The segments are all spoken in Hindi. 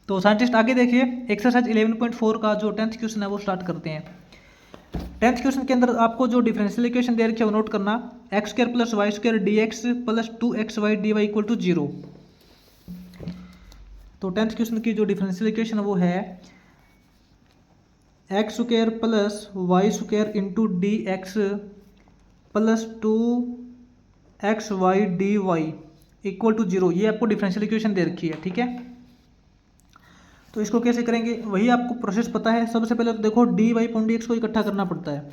तो साइंटिस्ट आगे देखिए एक्सरसाइज 11.4 का जो 10th क्वेश्चन है वो स्टार्ट करते हैं। 10th क्वेश्चन के अंदर आपको जो डिफरेंशियल इक्वेशन दे रखी है वो नोट करना, x square plus y square d x plus 2xy dy equal to 0। तो 10th क्वेश्चन की जो डिफरेंशियल इक्वेशन है वो है x square plus y square into d x plus 2xy dy equal to 0। ये आपको डिफरेंशियल इक्वेशन दे रखी है, ठीक है। तो इसको कैसे करेंगे वही आपको प्रोसेस पता है। सबसे पहले तो देखो d y point d x को इकट्ठा करना पड़ता है।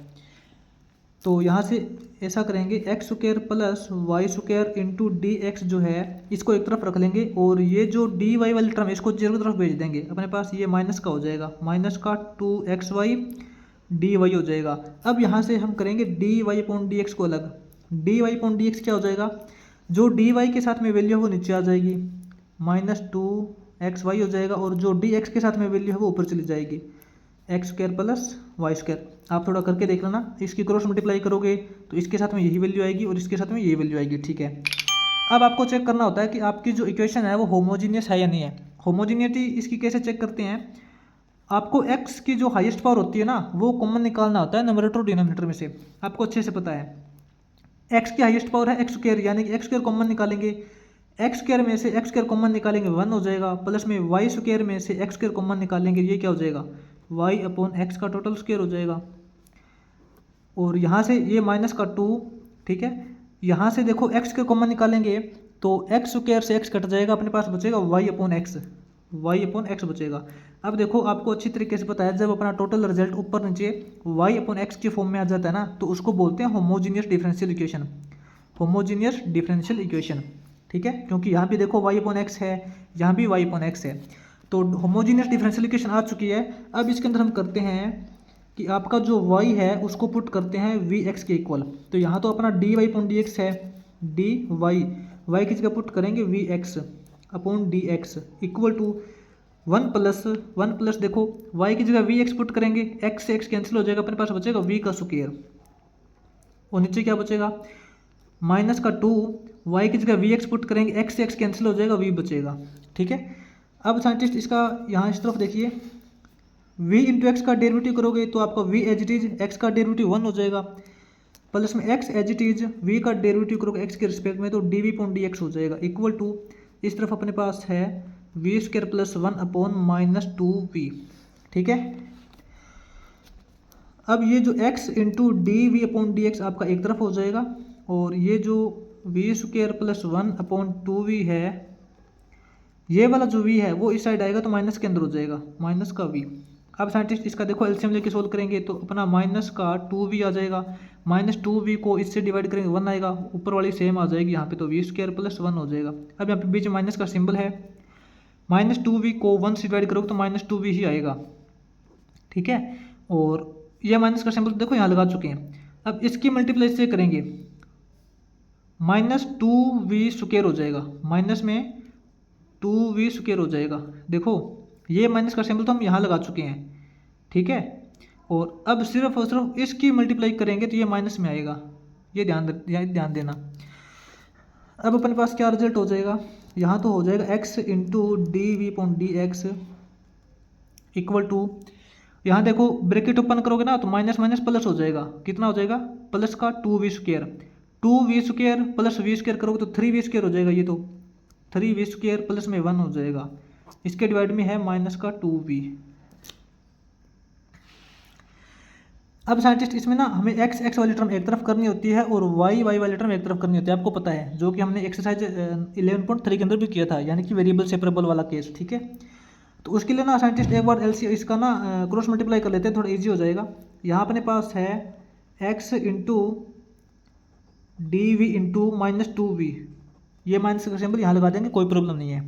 तो यहाँ से ऐसा करेंगे x square plus y square into d x जो है इसको एक तरफ रख लेंगे और ये जो डी वाई वाली टर्म इसको 0 की तरफ भेज देंगे। अपने पास ये माइनस का हो जाएगा, माइनस का 2xy डी वाई हो जाएगा। अब यहाँ से हम करेंगे d y point d x को अलग। D y point d x क्या हो जाएगा, जो डी वाई के साथ में वैल्यू है वो नीचे आ जाएगी, माइनस 2xy हो जाएगा, और जो डी एक्स के साथ में वैल्यू है वो ऊपर चली जाएगी, x square plus y square. आप थोड़ा करके देख लेना, इसकी क्रॉस मल्टीप्लाई करोगे तो इसके साथ में यही वैल्यू आएगी और इसके साथ में यही वैल्यू आएगी, ठीक है। अब आपको चेक करना होता है कि आपकी जो इक्वेशन है वो होमोजीनियस है या नहीं है। होमोजीनियटी इसकी कैसे चेक करते हैं, आपको x की जो हाईएस्ट पावर होती है ना वो कॉमन निकालना होता है नंबरेटर और डिनोमिनेटर में से। आपको अच्छे से पता है x की हाईएस्ट पावर है एक्स स्क्वायर, यानी कि एक्स स्क्वायर कॉमन निकालेंगे, एक्स स्क्वायर में से एक्स स्क्वायर कॉमन निकालेंगे 1 हो जाएगा, प्लस में वाई स्क्वायर में से एक्स स्क्वायर कॉमन निकालेंगे, ये क्या हो जाएगा y अपॉन एक्स का टोटल स्क्वायर हो जाएगा। और यहाँ से ये माइनस का 2, ठीक है। यहाँ से देखो एक्स स्क्वायर कॉमन निकालेंगे तो एक्स स्क्वायर से एक्स कट जाएगा, अपने पास बचेगा y upon x, y upon x बचेगा। अब देखो आपको अच्छी तरीके से पता है जब अपना टोटल रिजल्ट ऊपर नीचे y अपॉन एक्स की फॉर्म में आ जाता है ना तो उसको बोलते हैं homogeneous differential equation, homogeneous differential equation, ठीक है। क्योंकि यहाँ भी देखो y अपॉन एक्स है, यहाँ भी y अपॉन एक्स है, तो होमोजीनियस डिफरेंशियल इक्वेशन आ चुकी है। अब इसके अंदर हम करते हैं कि आपका जो y है उसको पुट करते हैं vx के इक्वल। तो यहाँ तो अपना dy अपॉन dx है, dy y की जगह पुट करेंगे vx upon dx equal to 1 plus देखो y की जगह vx पुट करेंगे, x से x कैंसिल हो जाएगा, अपने पास बचेगा v का स्क्वायर, और नीचे क्या बचेगा माइनस का 2, y की जगह vx पुट करेंगे, x से x कैंसिल हो जाएगा, v बचेगा, ठीक है। अब साइंटिस्ट इसका यहाँ इस तरफ देखिए v इंटू एक्स का डेरिवेटिव करोगे तो आपका v as it is x का डेरिवेटिव 1 हो जाएगा, प्लस में x as it is v का डेरिवेटिव करोगे x के रिस्पेक्ट में तो dv पॉइंट dx हो जाएगा, इक्वल टू इस तरफ अपने पास है v square plus 1 upon minus 2v, ठीक है। अब ये जो x into d v upon d x आपका एक तरफ हो जाएगा, और ये जो v square plus 1 upon 2v है, ये वाला जो v है वो इस साइड आएगा तो माइनस के अंदर हो जाएगा, माइनस का v। अब साइंटिस्ट इसका देखो एलसीएम लेके सोल्व करेंगे तो अपना माइनस का 2v आ जाएगा, माइनस 2v को इससे डिवाइड करेंगे 1 आएगा, ऊपर वाली सेम आ जाएगी यहाँ पे, तो v स्क्वायर प्लस 1 हो जाएगा। अब यहाँ पे बीच में माइनस का सिंबल है, माइनस 2v को 1 से डिवाइड करोगे तो माइनस 2v ही आएगा, ठीक है। और यह माइनस का सिंबल देखो यहाँ लगा चुके हैं। अब इसकी मल्टीप्लाई से करेंगे माइनस 2v स्क्वायर हो जाएगा, माइनस में 2v स्क्वायर हो जाएगा, देखो ये माइनस का सिंबल तो हम यहाँ लगा चुके हैं, ठीक है। और अब सिर्फ और सिर्फ इसकी मल्टीप्लाई करेंगे तो ये माइनस में आएगा, ये ध्यान देना। अब अपने पास क्या रिजल्ट हो जाएगा, यहाँ तो हो जाएगा x into d v point d x equal to, यहाँ देखो ब्रैकेट ओपन करोगे ना तो माइनस माइनस प्लस हो जाएगा, कितना हो जाएगा प्लस का 2v square plus v square करोगे तो 3v स्क्वायर हो जाएगा, ये तो 3v स्क्वायर प्लस में 1 हो जाएगा, इसके डिवाइड में है माइनस का 2v। अब साइंटिस्ट इसमें ना हमें x वाली टर्म एक तरफ करनी होती है और y वाली टर्म एक तरफ करनी होती है, आपको पता है, जो कि हमने एक्सरसाइज 11.3 के अंदर भी किया था, यानी कि वेरिएबल सेपरेबल वाला केस, ठीक है। तो उसके लिए ना साइंटिस्ट एक बार एलसी इसका ना क्रॉस मल्टीप्लाई कर लेते हैं, थोड़ा इजी हो जाएगा। यहाँ अपने पास है x into d v into minus 2v, ये माइनस का सिंबल यहाँ लगा देंगे, कोई प्रॉब्लम नहीं है,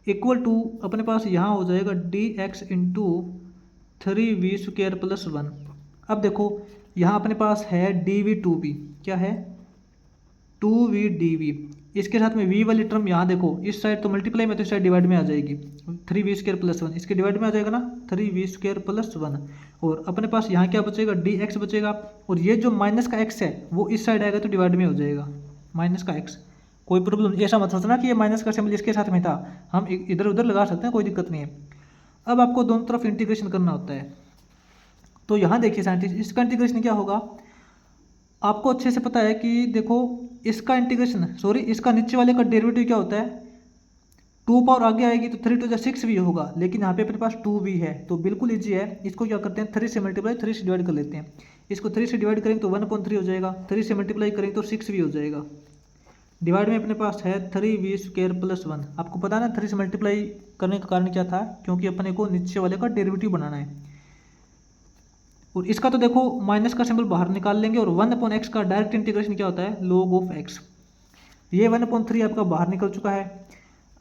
इक्वल टू अपने पास यहाँ हो जाएगा dx into 3v square plus 1। अब देखो यहाँ अपने पास है dv 2v, क्या है 2v dv, इसके साथ में v वाली टर्म यहाँ देखो इस साइड तो मल्टीप्लाई में तो इस साइड डिवाइड में आ जाएगी, 3v स्क्वायर प्लस 1 इसके डिवाइड में आ जाएगा ना 3v स्क्वायर प्लस 1, और अपने पास यहाँ क्या बचेगा dx बचेगा, और ये जो माइनस का x है वो इस साइड आएगा तो डिवाइड में हो जाएगा, माइनस का x कोई प्रॉब्लम, ऐसा मत सोचना कि ये माइनस का सिंबल इसके साथ में था, हम इधर उधर लगा सकते हैं, कोई दिक्कत नहीं है। अब आपको दोनों तरफ इंटीग्रेशन करना होता है। तो यहाँ देखिए साइंटिस्ट, इसका इंटीग्रेशन क्या होगा, आपको अच्छे से पता है कि देखो इसका इंटीग्रेशन, सॉरी इसका नीचे वाले का डेरिवेटिव क्या होता है, 2 पावर आगे आएगी तो 3 टू 6 भी होगा, लेकिन यहाँ पे अपने पास 2 भी है, तो बिल्कुल ईजी है। इसको क्या करते हैं, 3 से मल्टीप्लाई 3 से डिवाइड कर लेते हैं। इसको 3 से डिवाइड करेंगे तो 1/3 हो जाएगा, 3 से मल्टीप्लाई करेंगे तो 6 भी हो जाएगा। डिवाइड में अपने पास है 3v² + 1। आपको पता है ना 3 से मल्टीप्लाई करने का कारण क्या था, क्योंकि अपने को नीचे वाले का डेरिवेटिव बनाना है। और इसका तो देखो माइनस का सिंबल बाहर निकाल लेंगे, और 1/x का डायरेक्ट इंटीग्रेशन क्या होता है, log of x। ये 1/3 आपका बाहर निकल चुका है।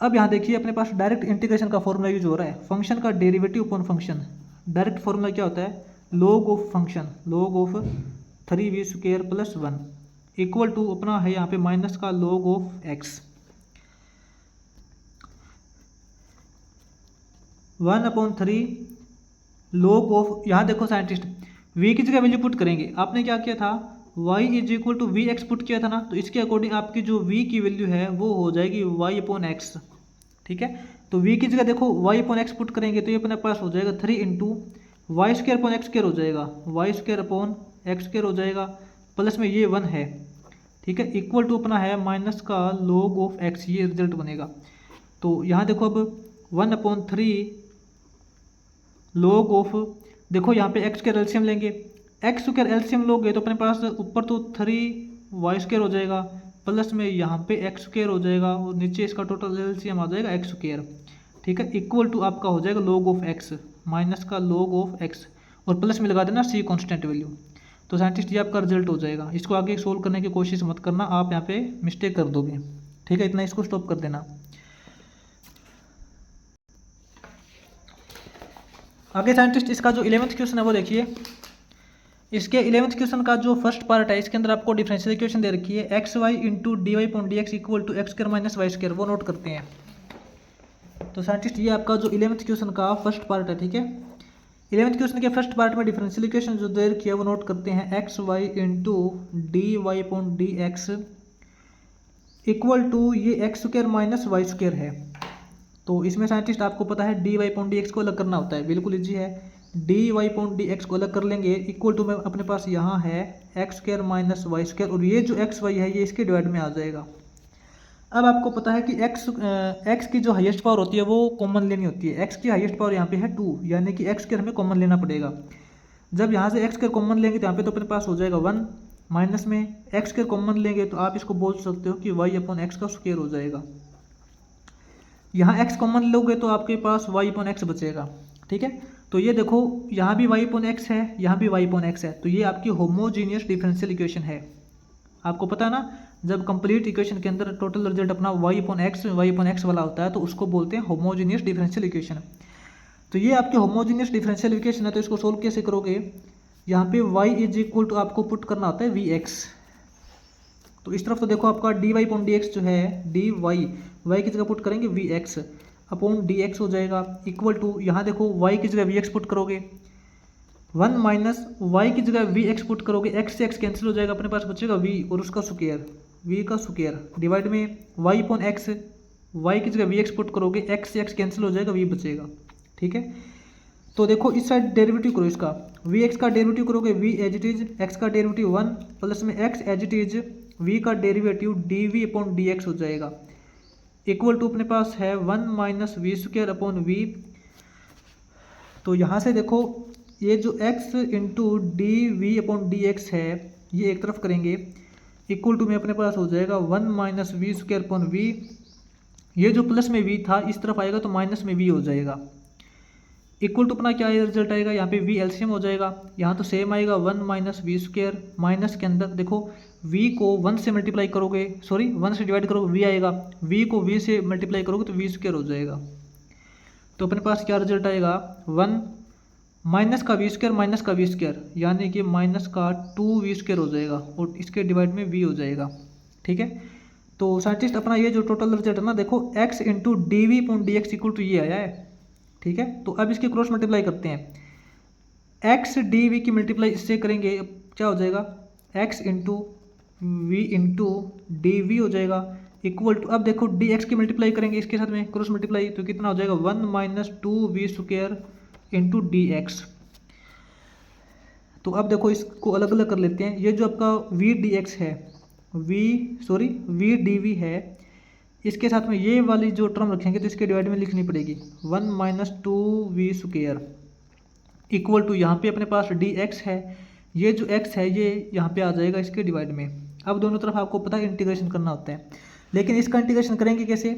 अब यहाँ देखिए अपने पास डायरेक्ट इंटीग्रेशन का फॉर्मूला यूज हो रहा है, फंक्शन का derivative upon function. Direct formula क्या होता है, log of function, log of 3v² + 1 equal to अपना है यहाँ पे माइनस का log of x। 1/3 log of, यहाँ देखो साइंटिस्ट v की जगह वैल्यू पुट करेंगे। आपने क्या किया था, y = vx पुट किया था ना, तो इसके अकॉर्डिंग आपकी जो v की वैल्यू है वो हो जाएगी y/x। ठीक है, तो v की जगह देखो y/x पुट करेंगे तो ये अपने पास हो जाएगा 3 × y²/x² हो जाएगा, y²/x² हो जाएगा, प्लस में ये 1 है। ठीक है, इक्वल टू अपना है माइनस का log ऑफ x, ये रिजल्ट बनेगा। तो यहाँ देखो अब 1/3 log ऑफ, देखो यहाँ पे x² एलसीएम लेंगे, x² एलसीएम लोगे तो अपने पास ऊपर तो 3y² हो जाएगा, प्लस में यहाँ पे x² हो जाएगा, और नीचे इसका टोटल एलसीएम आ जाएगा x²। ठीक है, इक्वल टू आपका हो जाएगा log ऑफ x, माइनस का log ऑफ x, और प्लस में लगा देना c कांस्टेंट वैल्यू। तो साइंटिस्ट ये आपका रिजल्ट हो जाएगा। इसको आगे सोल्व करने की कोशिश मत करना, आप यहाँ पे मिस्टेक कर दोगे। ठीक है, इतना इसको स्टॉप कर देना। आगे साइंटिस्ट इसका जो 11th क्वेश्चन है वो देखिए। इसके 11th क्वेश्चन का जो फर्स्ट पार्ट है, इसके अंदर आपको डिफरेंशियल इक्वेशन दे रखी है, xy × dy/dx = x² - y², वो नोट करते हैं। तो साइंटिस्ट ये आपका जो 11th क्वेश्चन का फर्स्ट पार्ट है। ठीक है, 11th क्वेश्चन के फर्स्ट पार्ट में डिफरेंशियल इक्वेशन जो दे रखी है वो नोट करते हैं, xy × dy/dx = ये x² - y² है। तो इसमें साइंटिस्ट आपको पता है dy/dx को अलग करना होता है, बिल्कुल इजी है। dy/dx को अलग कर लेंगे, इक्वल टू में अपने पास यहाँ है x² - y², और ये जो xy है ये इसके डिवाइड में आ जाएगा। अब आपको पता है कि x की जो हाईएस्ट पावर होती है वो कॉमन लेनी होती है। x की हाईएस्ट पावर यहाँ पे है 2, यानी कि x² हमें कॉमन लेना पड़ेगा। जब यहाँ से x² कॉमन लेंगे तो यहाँ पे तो अपने पास हो जाएगा 1, माइनस में x² कॉमन लेंगे तो आप इसको बोल सकते हो कि y/x² हो जाएगा। यहाँ x कॉमन लोगे तो आपके पास y/x बचेगा। ठीक है, तो ये देखो यहाँ भी y/x है, यहाँ भी y/x है, तो ये आपकी होमोजीनियस डिफरेंशियल इक्वेशन है। आपको पता है ना, जब कंप्लीट इक्वेशन के अंदर टोटल रिजल्ट अपना y/x वाला होता है तो उसको बोलते हैं होमोजीनियस डिफरेंशियल इक्वेशन। तो ये आपकी होमोजीनियस डिफरेंशियल इक्वेशन है। तो इसको सोल्व कैसे करोगे, यहाँ पे y = आपको पुट करना होता है vx। तो इस तरफ तो देखो आपका dy/dx जो है y की जगह पुट करेंगे vx/dx हो जाएगा, इक्वल टू यहाँ देखो y की जगह vx पुट करोगे, 1 माइनस y की जगह vx पुट करोगे, x से x कैंसिल हो जाएगा, अपने पास बचेगा v और उसका स्क्वायर, v का स्क्वायर डिवाइड में y/x, y की जगह vx पुट करोगे, x से x कैंसिल हो जाएगा, v बचेगा। ठीक है, तो देखो इस साइड डेरिवेटिव करो इसका, vx का डेरिवेटिव करोगे v as it is, x का डेरिवेटिव 1 प्लस में x as it is, v का डेरिवेटिव dv/dx हो जाएगा, इक्वल टू अपने पास है 1 माइनस v²/v। तो यहाँ से देखो ये जो x × dv/dx है ये एक तरफ करेंगे, इक्वल टू में अपने पास हो जाएगा 1 माइनस v²/v। ये जो प्लस में v था इस तरफ आएगा तो माइनस में v हो जाएगा, इक्वल टू अपना क्या रिजल्ट आएगा, यहाँ पे v एलसीएम हो जाएगा, यहाँ तो सेम आएगा 1 माइनस v², माइनस के अंदर देखो v को 1 से मल्टीप्लाई करोगे, सॉरी 1 से डिवाइड करोगे v आएगा, v को v से मल्टीप्लाई करोगे तो v² हो जाएगा। तो अपने पास क्या रिजल्ट आएगा, 1 माइनस का v² माइनस का v², यानी कि माइनस का 2v² हो जाएगा, और इसके डिवाइड में v हो जाएगा। ठीक है, तो साइंटिस्ट अपना ये जो टोटल रिजल्ट है ना, देखो x × dv/dx = ये आया है। ठीक है, तो अब इसके क्रॉस मल्टीप्लाई करते हैं, x dv की मल्टीप्लाई इससे करेंगे, क्या हो जाएगा, x × v × dv हो जाएगा, इक्वल टू, अब देखो डी एक्स की मल्टीप्लाई करेंगे इसके साथ में क्रॉस मल्टीप्लाई, तो कितना हो जाएगा 1 minus 2v² into d x. तो अब देखो इसको अलग अलग कर लेते हैं। ये जो आपका वी डी एक्स है, वी डी वी है, इसके साथ में ये वाली जो टर्म रखेंगे तो इसके डिवाइड में लिखनी पड़ेगी 1 माइनस 2v² इक्वल टू, यहाँ पे अपने पास डी एक्स है, ये जो x है ये यहाँ पे आ जाएगा इसके डिवाइड में। अब दोनों तरफ आपको पता है इंटीग्रेशन करना होता है, लेकिन इसका इंटीग्रेशन करेंगे कैसे?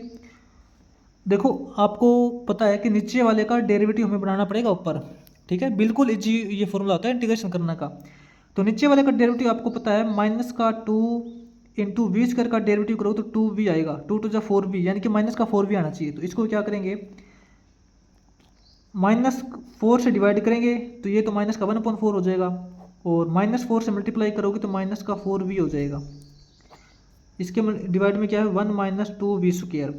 देखो आपको पता है कि नीचे वाले का डेरिवेटिव हमें बनाना पड़ेगा ऊपर, ठीक है, बिल्कुल इजी ये फॉर्मूला होता है इंटीग्रेशन करने का। तो नीचे वाले का डेरिवेटिव आपको पता है माइनस का 2 इंटू v² का डेरिवेटिव करो तो 2v आएगा, 2 टू 4v, यानी कि माइनस का 4v आना चाहिए। तो इसको क्या करेंगे, -4 से डिवाइड करेंगे तो ये तो माइनस का 1/4 हो जाएगा, और -4 से मल्टीप्लाई करोगे तो माइनस का 4v हो जाएगा। इसके डिवाइड में क्या है 1 माइनस 2v²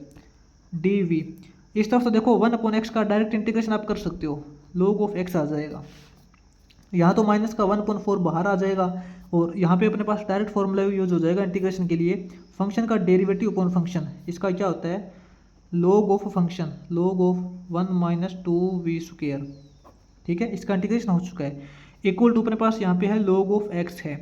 dv। इस तरफ तो देखो 1/x का डायरेक्ट इंटीग्रेशन आप कर सकते हो, log ऑफ x आ जाएगा। यहाँ तो माइनस का 1/4 बाहर आ जाएगा, और यहाँ पे अपने पास डायरेक्ट फॉर्मूला यूज हो जाएगा इंटीग्रेशन के लिए, फंक्शन का डेरिवेटिव अपॉन फंक्शन, इसका क्या होता है log of function, log of 1 minus 2v², ठीक है, इसका इंटीग्रेशन हो चुका है। इक्वल टू अपने पास यहाँ पे है log ऑफ x है।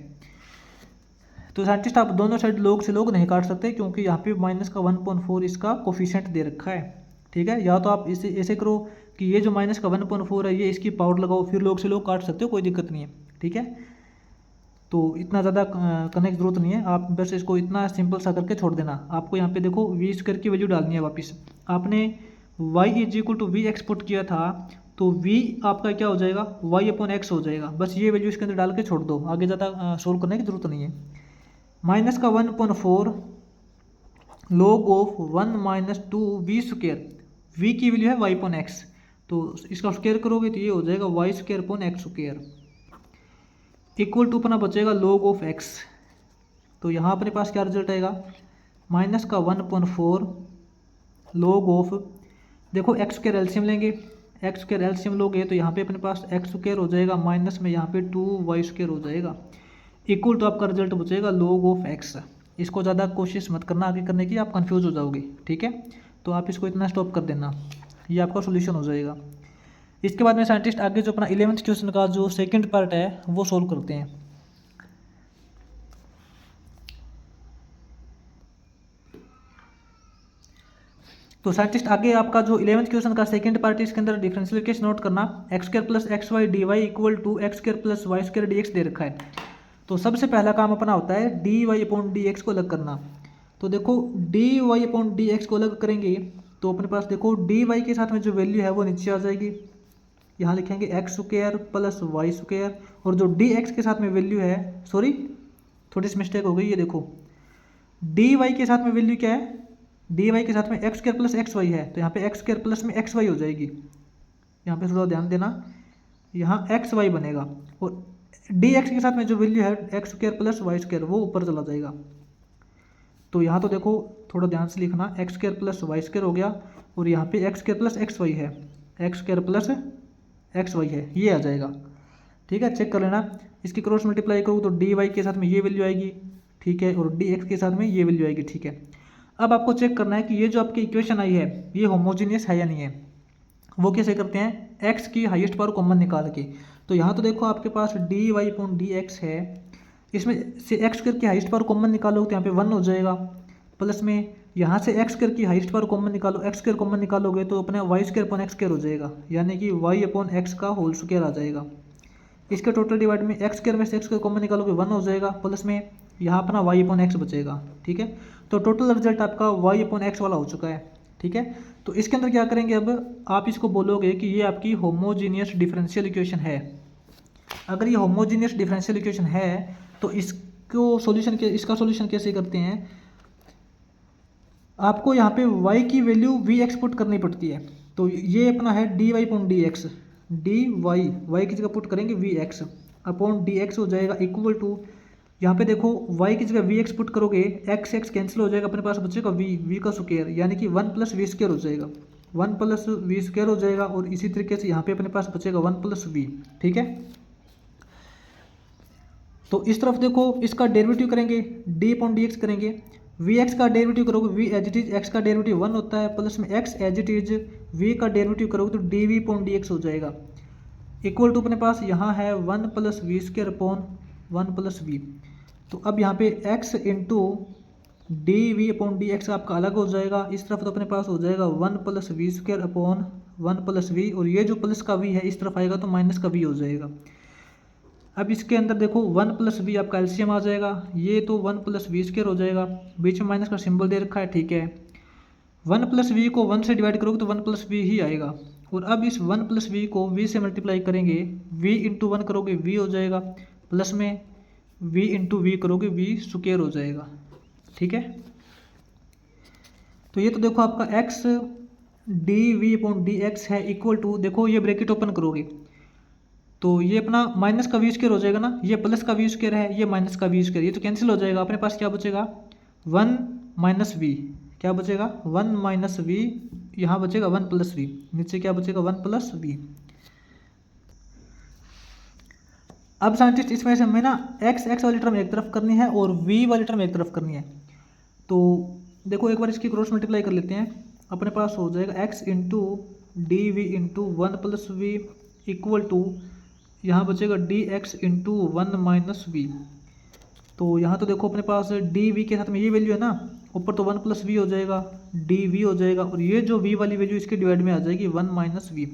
तो साइंटिस्ट आप दोनों साइड log से log नहीं काट सकते, क्योंकि यहाँ पे माइनस का 1/4 इसका कोफिशिएंट दे रखा है, ठीक है। या तो आप इसे ऐसे करो कि ये जो माइनस का 1/4 है ये इसकी पावर लगाओ, फिर log से log काट सकते हो, कोई दिक्कत नहीं है, ठीक है। तो इतना ज़्यादा करने की जरूरत नहीं है, आप बस इसको इतना सिंपल सा करके छोड़ देना। आपको यहाँ पे देखो v² की वैल्यू डालनी है वापस। आपने y = v एक्सपोर्ट किया था, तो v आपका क्या हो जाएगा y/x हो जाएगा। बस ये वैल्यू इसके अंदर डाल के छोड़ दो, आगे ज़्यादा सोल्व करने की जरूरत नहीं है। माइनस का 1/4 log of 1 minus 2v², v की वैल्यू है y/x, तो इसका स्क्वायर करोगे तो ये हो जाएगा y²/x², इक्वल टू अपना बचेगा log ऑफ x। तो यहाँ अपने पास क्या रिजल्ट आएगा, माइनस का 1/4 log ऑफ, देखो x² एलसीएम लेंगे, x² एलसीएम लोगे तो यहाँ पे अपने पास x² हो जाएगा, माइनस में यहाँ पे 2y² हो जाएगा, इक्वल टू आपका रिजल्ट बचेगा log ऑफ x। इसको ज़्यादा कोशिश मत करना आगे करने की, आप कंफ्यूज हो जाओगे, ठीक है। तो आप इसको इतना स्टॉप कर देना, ये आपका सोल्यूशन हो जाएगा। इसके बाद में साइंटिस्ट आगे जो अपना 11th क्वेश्चन का जो सेकंड पार्ट है वो सोल्व करते हैं। तो साइंटिस्ट आगे आपका जो 11th क्वेश्चन का सेकंड पार्ट है, इसके अंदर डिफरेंशियल इक्वेशन नोट करना, x² + xy dy equal to x² + y² dx दे रखा है। तो सबसे पहला काम अपना होता है dy/dx को अलग करना। तो देखो dy/dx को अलग करेंगे तो अपने पास देखो dy के साथ में जो वैल्यू है वो नीचे आ जाएगी, यहाँ लिखेंगे x² + y², और जो dx के साथ में वैल्यू है, सॉरी थोड़ी सी मिस्टेक हो गई, ये देखो dy के साथ में वैल्यू क्या है, dy के साथ में x² + xy है, तो यहाँ पे x² प्लस में xy हो जाएगी, यहाँ पे थोड़ा ध्यान देना, यहाँ xy बनेगा, और dx के साथ में जो वैल्यू है x² + y² वो ऊपर चला जाएगा। तो यहाँ तो देखो थोड़ा ध्यान से लिखना, x² + y² हो गया, और यहाँ पे x² + xy है, x² + xy है, ये आ जाएगा, ठीक है। चेक कर लेना, इसकी क्रॉस मल्टीप्लाई करूँ तो dy के साथ में ये वैल्यू आएगी, ठीक है, और dx के साथ में ये वैल्यू आएगी, ठीक है। अब आपको चेक करना है कि ये जो आपकी इक्वेशन आई है ये होमोजीनियस है या नहीं है। वो कैसे करते हैं, x की हाईएस्ट पावर कॉमन निकाल के। तो यहाँ तो देखो आपके पास dy/dx है, इसमें से x² की हाईएस्ट पावर कॉमन निकालोगे तो यहाँ पे 1 हो जाएगा, प्लस में यहाँ से x² की हाईएस्ट पावर कॉमन निकालो, x² कॉमन निकालोगे तो अपने y²/x² हो जाएगा, यानी कि y/x का होल स्क्वायर आ जाएगा। इसके टोटल डिवाइड में x² में से x² कॉमन निकालोगे 1 हो जाएगा, प्लस में यहाँ अपना y/x बचेगा, ठीक है। तो टोटल रिजल्ट आपका y/x वाला हो चुका है, ठीक है। तो इसके अंदर क्या करेंगे, अब आप इसको बोलोगे कि ये आपकी होमोजीनियस डिफरेंशियल इक्वेशन है। अगर ये होमोजीनियस डिफरेंशियल इक्वेशन है तो इसका सॉल्यूशन कैसे करते हैं, आपको यहाँ पे y की वैल्यू v एक्सपुट करनी पड़ती है। तो ये अपना है dy/dx, y की जगह पुट करेंगे vx/dx हो जाएगा, इक्वल टू यहाँ पे देखो y की जगह vx पुट करोगे x कैंसिल हो जाएगा, अपने पास बचेगा v का स्क्वायर, यानी कि 1 + v² हो जाएगा, 1 + v² हो जाएगा, और इसी तरीके से यहाँ पे अपने पास बचेगा 1 + v, ठीक है। तो इस तरफ देखो इसका डेरिवेटिव करेंगे dy/dx करेंगे, वी एक्स का डेरिवेटिव करोगे v as it is x का डेरिवेटिव 1 होता है, प्लस में x as it is v का डेरिवेटिव करोगे तो d v upon d x हो जाएगा। इक्वल टू अपने पास यहाँ है 1 plus v square upon 1 plus v. तो अब यहाँ पे x into d v upon d x आपका अलग हो जाएगा, इस तरफ तो अपने पास हो जाएगा 1 plus v square upon 1 plus v, और ये जो प्लस का v है इस तरफ आएगा तो माइनस का v हो जाएगा। अब इसके अंदर देखो 1 प्लस वी आपका एलसीएम आ जाएगा, ये तो 1 प्लस वी स्क्वायर हो जाएगा, बीच में माइनस का सिंबल दे रखा है, ठीक है। 1 प्लस वी को 1 से डिवाइड करोगे तो 1 प्लस वी ही आएगा, और अब इस 1 प्लस वी को v से मल्टीप्लाई करेंगे, v इंटू 1 करोगे v हो जाएगा, प्लस में v इंटू वी करोगे v स्क्वायर हो जाएगा, ठीक है। तो ये तो देखो आपका x d v upon d x है इक्वल टू, देखो ये ब्रैकेट ओपन करोगे तो ये अपना माइनस का वी स्क्वायर हो जाएगा ना, ये प्लस का वी स्क्वायर है, ये माइनस का वी स्क्वायर, ये तो कैंसिल हो जाएगा। अपने पास क्या बचेगा 1 माइनस वी, क्या बचेगा 1 माइनस वी, यहाँ बचेगा 1 प्लस वी, नीचे क्या बचेगा 1 प्लस वी। अब साइंटिस्ट इसमें से हमें ना x वाली टर्म एक तरफ करनी है और v वाली टर्म एक तरफ करनी है। तो देखो एक बार इसकी क्रॉस मल्टीप्लाई कर लेते हैं, अपने पास हो जाएगा x into d v into 1 plus v equal to, यहाँ बचेगा d x into 1 minus v. तो यहाँ तो देखो अपने पास डी वी के साथ में ये वैल्यू है ना, ऊपर तो 1 प्लस वी हो जाएगा, डी वी हो जाएगा, और ये जो v वाली वैल्यू इसके डिवाइड में आ जाएगी 1 माइनस वी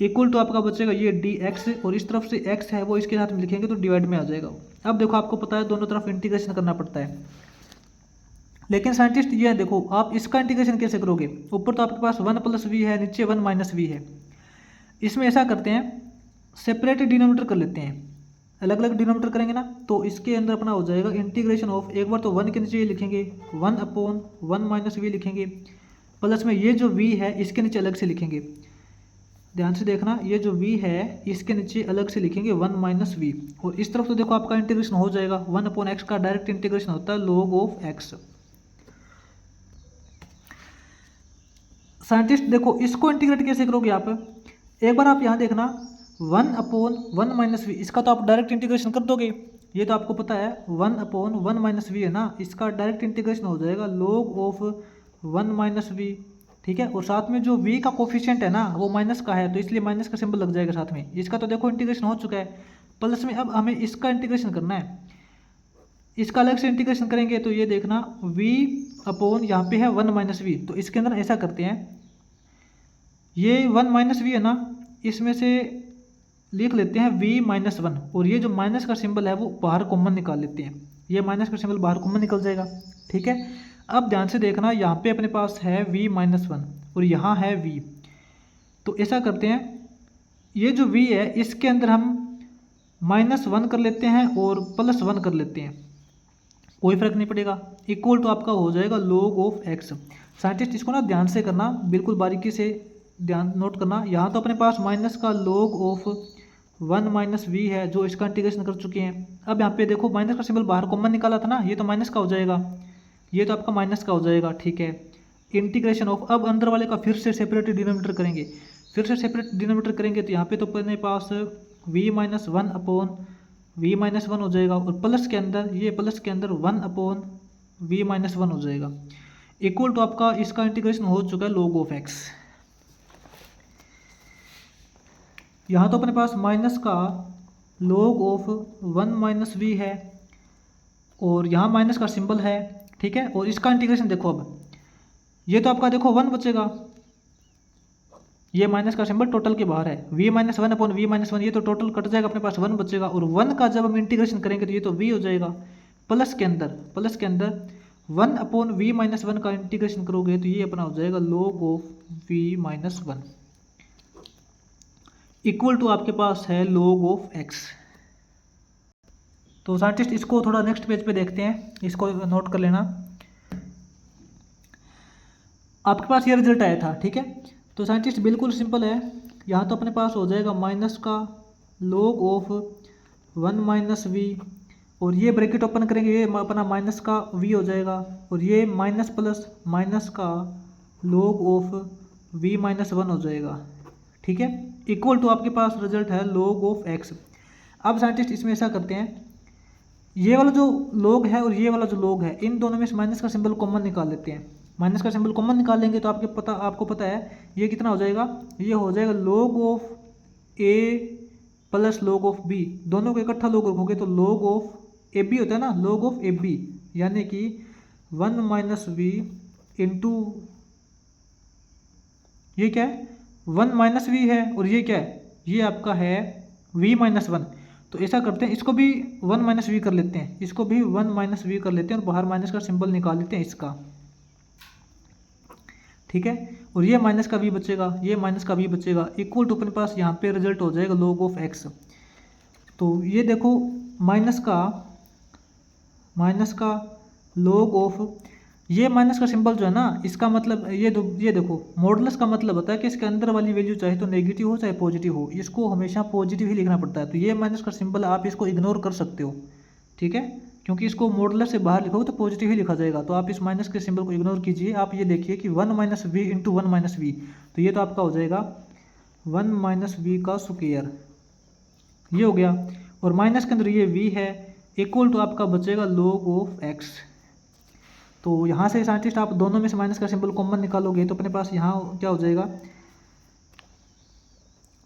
इक्वल टू आपका बचेगा ये डी एक्स, और इस तरफ से x है वो इसके साथ में लिखेंगे तो डिवाइड में आ जाएगा। अब देखो आपको पता है दोनों तरफ इंटीग्रेशन करना पड़ता है, लेकिन साइंटिस्ट ये देखो आप इसका इंटीग्रेशन कैसे करोगे, ऊपर तो आपके पास 1 प्लस वी है, नीचे 1 माइनस वी है। इसमें ऐसा करते हैं सेपरेट डिनोमिनेटर कर लेते हैं, अलग अलग डिनोमिनेटर करेंगे ना, तो इसके अंदर अपना हो जाएगा इंटीग्रेशन ऑफ, एक बार तो 1 के नीचे ये लिखेंगे 1 अपॉन 1 माइनस वी लिखेंगे, प्लस में ये जो v है इसके नीचे अलग से लिखेंगे, ध्यान से देखना, ये जो v है इसके नीचे अलग से लिखेंगे 1 माइनस वी, और इस तरफ तो देखो आपका इंटीग्रेशन हो जाएगा 1 अपॉन एक्स का डायरेक्ट इंटीग्रेशन होता है log ऑफ एक्स। साइंटिस्ट देखो इसको इंटीग्रेट कैसे करोगे आप, एक बार आप यहाँ देखना 1 अपॉन 1 माइनस वी, इसका तो आप डायरेक्ट इंटीग्रेशन कर दोगे, ये तो आपको पता है 1 अपॉन 1 माइनस वी है ना, इसका डायरेक्ट इंटीग्रेशन हो जाएगा log ऑफ 1 माइनस वी, ठीक है। और साथ में जो v का कोफिशिएंट है ना वो माइनस का है, तो इसलिए माइनस का सिंबल लग जाएगा साथ में, इसका तो देखो इंटीग्रेशन हो चुका है, प्लस में अब हमें इसका इंटीग्रेशन करना है, इसका अलग से इंटीग्रेशन करेंगे तो ये देखना v अपॉन यहाँ पे है 1 माइनस वी, तो इसके अंदर ऐसा करते हैं, ये 1 माइनस वी है ना, इसमें से लिख लेते हैं v माइनस 1, और ये जो माइनस का सिंबल है वो बाहर कॉमन निकाल लेते हैं, ये माइनस का सिंबल बाहर कॉमन निकल जाएगा, ठीक है। अब ध्यान से देखना यहाँ पे अपने पास है v माइनस 1 और यहाँ है v, तो ऐसा करते हैं ये जो v है इसके अंदर हम माइनस 1 कर लेते हैं और प्लस 1 कर लेते हैं, कोई फर्क नहीं पड़ेगा, इक्वल टू आपका हो जाएगा log ऑफ एक्स। साइंटिस्ट इसको ना ध्यान से करना, बिल्कुल बारीकी से ध्यान नोट करना, यहाँ तो अपने पास माइनस का log ऑफ 1 माइनस वी है जो इसका इंटीग्रेशन कर चुके हैं। अब यहाँ पे देखो माइनस का सिंबल बाहर कॉमन निकाला था ना, ये तो माइनस का हो जाएगा, ये तो आपका माइनस का हो जाएगा, ठीक है। इंटीग्रेशन ऑफ, अब अंदर वाले का फिर से सेपरेट डिनोमिनेटर करेंगे, फिर से सेपरेट डिनोमिनेटर करेंगे तो यहाँ पे तो अपने पास v minus 1 upon v minus 1 हो जाएगा, और प्लस के अंदर ये प्लस के अंदर 1 अपॉन v माइनस 1 हो जाएगा, इक्वल टू आपका इसका इंटीग्रेशन हो चुका है log ऑफ एक्स। यहाँ तो अपने पास माइनस का log ऑफ 1 माइनस वी है और यहाँ माइनस का सिंबल है, ठीक है। और इसका इंटीग्रेशन देखो, अब ये तो आपका देखो 1 बचेगा, ये माइनस का सिंबल टोटल के बाहर है, v minus 1 upon v minus 1, ये तो टोटल कट जाएगा, अपने पास 1 बचेगा, और 1 का जब हम इंटीग्रेशन करेंगे तो ये तो v हो जाएगा, प्लस के अंदर 1 अपॉन v माइनस 1 का इंटीग्रेशन करोगे तो ये अपना हो जाएगा log of v minus 1 equal to आपके पास है log ऑफ x। तो साइंटिस्ट इसको थोड़ा नेक्स्ट पेज पे देखते हैं, इसको नोट कर लेना, आपके पास ये रिजल्ट आया था, ठीक है। तो साइंटिस्ट बिल्कुल सिंपल है, यहाँ तो अपने पास हो जाएगा माइनस का log ऑफ 1 माइनस वी, और ये ब्रैकेट ओपन करेंगे, ये अपना माइनस का v हो जाएगा, और ये माइनस प्लस माइनस का log ऑफ v माइनस 1 हो जाएगा, ठीक है, इक्वल टू आपके पास रिजल्ट है log ऑफ x। अब साइंटिस्ट इसमें ऐसा करते हैं, ये वाला जो log है और ये वाला जो log है, इन दोनों में से माइनस का सिंबल कॉमन निकाल लेते हैं। माइनस का सिंबल कॉमन निकाल लेंगे तो आपको पता है ये कितना हो जाएगा, ये हो जाएगा log of a plus log of b, दोनों को इकट्ठा log रखोगे तो log ऑफ ab होता है ना, log ऑफ ab, यानी कि 1 माइनस वी इंटू, ये क्या है 1 माइनस वी है, और ये क्या है, ये आपका है v माइनस 1। तो ऐसा करते हैं, इसको भी 1 माइनस वी कर लेते हैं, इसको भी 1 माइनस वी कर लेते हैं और बाहर माइनस का सिंबल निकाल लेते हैं इसका, ठीक है। और ये माइनस का v बचेगा, ये माइनस का v बचेगा, इक्वल टू अपने पास यहाँ पे रिजल्ट हो जाएगा log ऑफ x। तो ये देखो माइनस का log ऑफ, ये माइनस का सिंबल जो है ना, इसका मतलब ये देखो मॉडुलस का मतलब होता है कि इसके अंदर वाली वैल्यू चाहे तो नेगेटिव हो चाहे पॉजिटिव हो, इसको हमेशा पॉजिटिव ही लिखना पड़ता है। तो ये माइनस का सिंबल आप इसको इग्नोर कर सकते हो, ठीक है, क्योंकि इसको मॉडुलस से बाहर लिखोगे तो पॉजिटिव ही लिखा जाएगा। तो आप इस माइनस के सिंबल को इग्नोर कीजिए। आप ये देखिए कि 1 minus v into 1 minus v, तो ये तो आपका हो जाएगा 1 माइनस वी का स्क्वायर, ये हो गया, और माइनस के अंदर ये v है, इक्वल टू आपका बचेगा log ऑफ x। तो यहाँ से साइंटिस्ट आप दोनों में से माइनस का सिंबल कॉमन निकालोगे तो अपने पास यहाँ क्या हो जाएगा,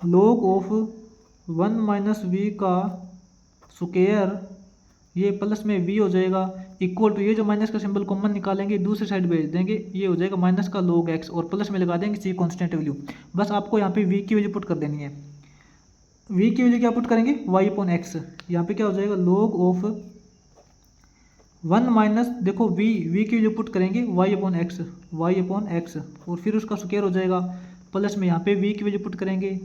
log ऑफ 1 माइनस वी का स्क्वायर, ये प्लस में v हो जाएगा, इक्वल टू ये जो माइनस का सिंबल कॉमन निकालेंगे दूसरी साइड भेज देंगे, ये हो जाएगा माइनस का log x, और प्लस में लगा देंगे c कांस्टेंट वैल्यू। बस आपको यहाँ पे v की वैल्यू पुट कर देनी है। v की वैल्यू क्या पुट करेंगे, y अपॉन एक्स, यहाँ पे क्या हो जाएगा log ऑफ 1 माइनस, देखो v की वैल्यू पुट करेंगे y अपॉन एक्स, और फिर उसका स्क्वायर हो जाएगा, प्लस में यहाँ पे v की वैल्यू पुट करेंगे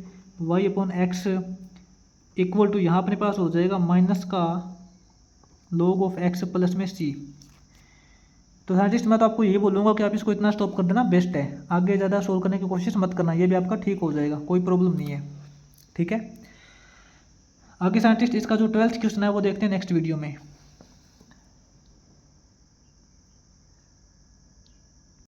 y upon x, equal to यहाँ अपने पास हो जाएगा माइनस का log ऑफ x प्लस में c। तो साइंटिस्ट मैं तो आपको यही बोलूँगा कि आप इसको इतना स्टॉप कर देना, बेस्ट है, आगे ज़्यादा सोल्व करने की कोशिश मत करना, ये भी आपका ठीक हो जाएगा, कोई प्रॉब्लम नहीं है, ठीक है। आगे साइंटिस्ट इसका जो 12th क्वेश्चन है वो देखते हैं नेक्स्ट वीडियो में।